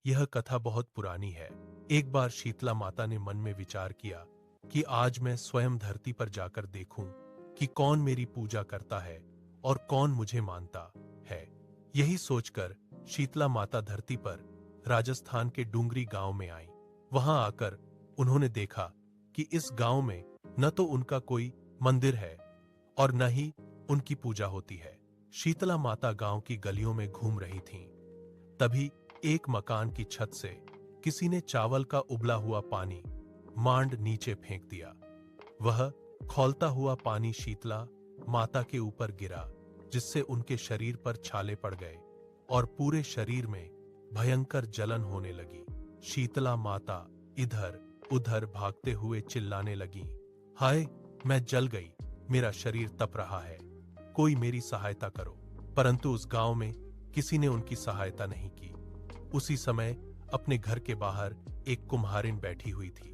यह कथा बहुत पुरानी है। एक बार शीतला माता ने मन में विचार किया कि आज मैं स्वयं धरती पर जाकर देखूं कि कौन मेरी पूजा करता है और कौन मुझे मानता है। यही सोचकर शीतला माता धरती पर राजस्थान के डूंगरी गांव में आई। वहां आकर उन्होंने देखा कि इस गांव में न तो उनका कोई मंदिर है और न ही उनकी पूजा होती है। शीतला माता गांव की गलियों में घूम रही थीं। तभी एक मकान की छत से किसी ने चावल का उबला हुआ पानी मांड नीचे फेंक दिया। वह खौलता हुआ पानी शीतला माता के ऊपर गिरा, जिससे उनके शरीर पर छाले पड़ गए और पूरे शरीर में भयंकर जलन होने लगी। शीतला माता इधर उधर भागते हुए चिल्लाने लगी, हाय, मैं जल गई, मेरा शरीर तप रहा है, कोई मेरी सहायता करो। परंतु उस गांव में किसी ने उनकी सहायता नहीं की। उसी समय अपने घर के बाहर एक कुम्हारिन बैठी हुई थी।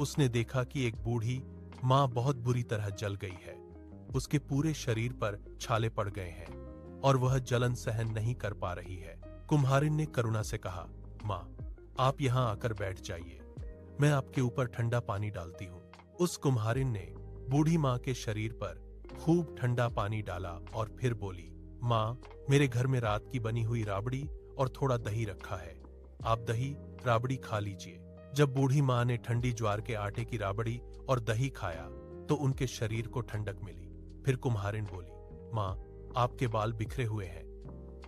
उसने देखा कि एक बूढ़ी मां बहुत बुरी तरह जल गई है। उसके पूरे शरीर पर छाले पड़ गए हैं और वह जलन सहन नहीं कर पा रही है। कुम्हारिन ने करुणा से कहा, मां, आप यहां आकर बैठ जाइए, मैं आपके ऊपर ठंडा पानी डालती हूं। उस कुम्हारिन ने बूढ़ी मां के शरीर पर खूब ठंडा पानी डाला और फिर बोली, मां, मेरे घर में रात की बनी हुई राबड़ी और थोड़ा दही रखा है, आप दही राबड़ी खा लीजिए। जब बूढ़ी मां ने ठंडी ज्वार के आटे की राबड़ी और दही खाया तो उनके शरीर को ठंडक मिली। फिर कुम्हारिन बोली, मां, आपके बाल बिखरे हुए हैं,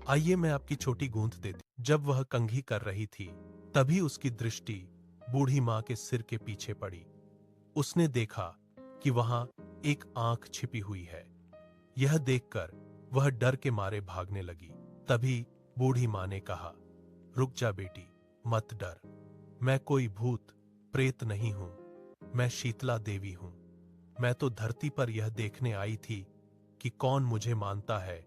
आइए मैं आपकी छोटी गूंथ देती। जब वह कंघी कर रही थी तभी उसकी दृष्टि बूढ़ी मां के सिर के पीछे पड़ी। उसने देखा कि वहां एक आंख छिपी हुई है। यह देखकर वह डर के मारे भागने लगी। तभी बूढ़ी मां ने कहा, रुक जा बेटी, मत डर, मैं कोई भूत प्रेत नहीं हूं, मैं शीतला देवी हूं। मैं तो धरती पर यह देखने आई थी कि कौन मुझे मानता है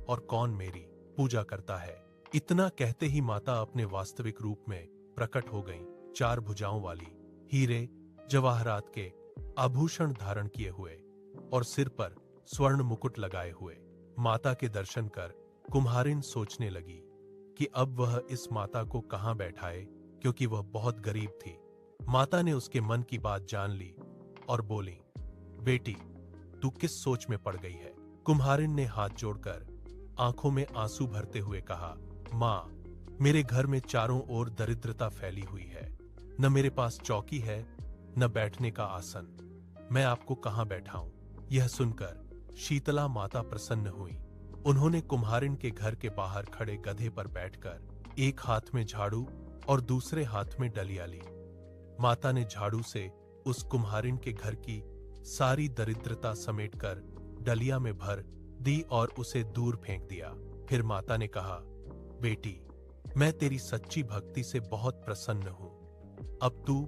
और कौन मेरी पूजा करता है। इतना कहते ही माता अपने वास्तविक रूप में प्रकट हो गईं, 4 भुजाओं वाली, हीरे जवाहरात के आभूषण धारण किए हुए और सिर पर स्वर्ण मुकुट लगाए हुए। माता के दर्शन कर कुम्हारिन सोचने लगी कि अब वह इस माता को कहां बैठाए, क्योंकि वह बहुत गरीब थी। माता ने उसके मन की बात जान ली और बोली, बेटी, तू किस सोच में पड़ गई है? कुम्हारिन ने हाथ जोड़कर आंखों में आंसू भरते हुए कहा, मां, मेरे घर में चारों ओर दरिद्रता फैली हुई है, न मेरे पास चौकी है न बैठने का आसन, मैं आपको कहां बैठाऊं? यह सुनकर शीतला माता प्रसन्न हुई। उन्होंने कुम्हारिन के घर के बाहर खड़े गधे पर बैठकर एक हाथ में झाड़ू और दूसरे हाथ में डलिया ली। माता ने झाड़ू से उस कुम्हारिन के घर की सारी दरिद्रता समेटकर डलिया में भर दी और उसे दूर फेंक दिया। फिर माता ने कहा, बेटी, मैं तेरी सच्ची भक्ति से बहुत प्रसन्न हूं, अब तू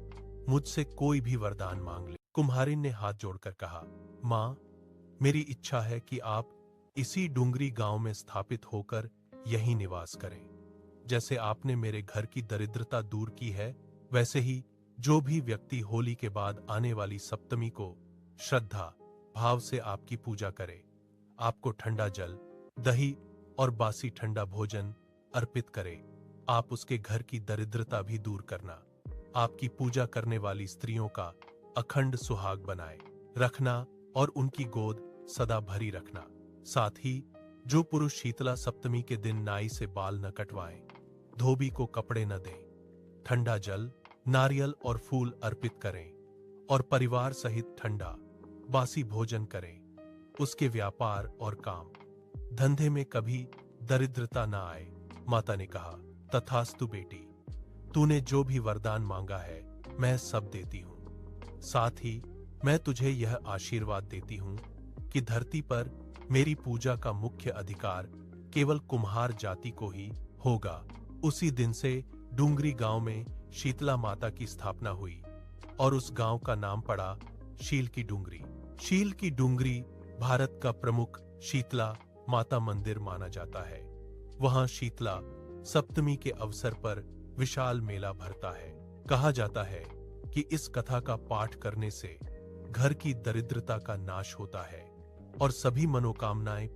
मुझसे कोई भी वरदान मांग ले। कुम्हारिन ने हाथ जोड़कर कहा, मां, मेरी इच्छा है कि आप इसी डूंगरी गांव में स्थापित होकर यहीं निवास करें। जैसे आपने मेरे घर की दरिद्रता दूर की है, वैसे ही जो भी व्यक्ति होली के बाद आने वाली सप्तमी को श्रद्धा भाव से आपकी पूजा करे, आपको ठंडा जल, दही और बासी ठंडा भोजन अर्पित करे, आप उसके घर की दरिद्रता भी दूर करना, आपकी पूजा करने वाली स्त्रियों का अखंड सुहाग बनाए रखना और उनकी गोद सदा भरी रखना। साथ ही जो पुरुष शीतला सप्तमी के दिन नाई से बाल न कटवाएं, धोबी को कपड़े न दें, ठंडा जल, नारियल और फूल अर्पित करें और परिवार सहित ठंडा बासी भोजन करें, उसके व्यापार और काम धंधे में कभी दरिद्रता न आए। माता ने कहा, तथास्तु बेटी, तूने जो भी वरदान मांगा है मैं सब देती हूं। साथ ही मैं तुझे यह आशीर्वाद देती हूं कि धरती पर मेरी पूजा का मुख्य अधिकार केवल कुम्हार जाति को ही होगा। उसी दिन से डूंगरी गांव में शीतला माता की स्थापना हुई और उस गांव का नाम पड़ा शील की डूंगरी। शील की डूंगरी भारत का प्रमुख शीतला माता मंदिर माना जाता है। वहां शीतला सप्तमी के अवसर पर विशाल मेला भरता है। कहा जाता है कि इस कथा का पाठ करने से घर की दरिद्रता का नाश होता है और सभी मनोकामनाएं